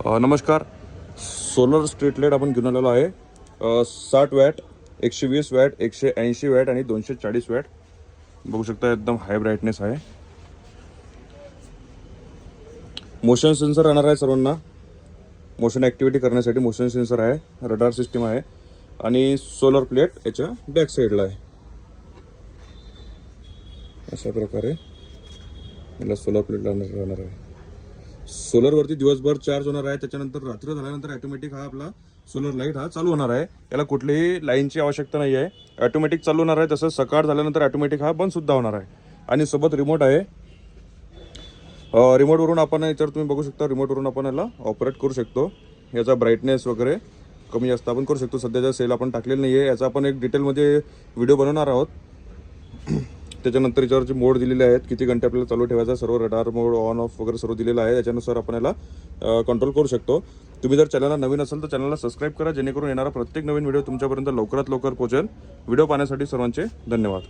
नमस्कार. Solar street light आपण घेऊन आलेलो आहे. 60 वॅट, 120 वॅट, 180 वॅट आणि 240 वॅट. बघू शकता एकदम हाय ब्राईटनेस आहे. मोशन सेन्सर राहणार आहे सर्वांना. मोशन ॲक्टिव्हिटी करण्यासाठी मोशन सेन्सर आहे, रडार सिस्टीम आहे आणि सोलर प्लेट याच्या बॅक साईडला आहे. अशा प्रकारे याला सोलर प्लेट राहणार आहे. सोलरवरती दिवसभर चार्ज होणार आहे. त्याच्यानंतर रात्र झाल्यानंतर ऑटोमॅटिक हा आपला सोलर लाईट हा चालू होणार आहे. याला कुठलीही लाईनची आवश्यकता नाही आहे. ऑटोमॅटिक चालू होणार आहे. तसंच सकाळ झाल्यानंतर ऑटोमॅटिक हा बंद सुद्धा होणार आहे. आणि सोबत रिमोट आहे. रिमोटवरून आपण याच्यावर तुम्ही बघू शकता, रिमोटवरून आपण याला ऑपरेट करू शकतो. याचा ब्राईटनेस वगैरे कमी जास्त आपण करू शकतो. सध्याचा सेल आपण टाकलेला नाही आहे. याचा आपण एक डिटेलमध्ये व्हिडिओ बनवणार आहोत. त्याच्यानंतर याच्यावर जे मोड दिलेले आहेत, किती घंटे आपल्याला चालू ठेवायचा, सर्व रडार मोड ऑन ऑफ वगैरे सर्व दिलेलं आहे. त्याच्यानुसार आपण याला कंट्रोल करू शकतो. तुम्ही जर चॅनलला नवीन असाल तर चॅनलला सबस्क्राईब करा, जेणेकरून येणारा प्रत्येक नवीन व्हिडिओ तुमच्यापर्यंत लवकरात लवकर पोहोचेल. व्हिडिओ पाहण्यासाठी सर्वांचे धन्यवाद.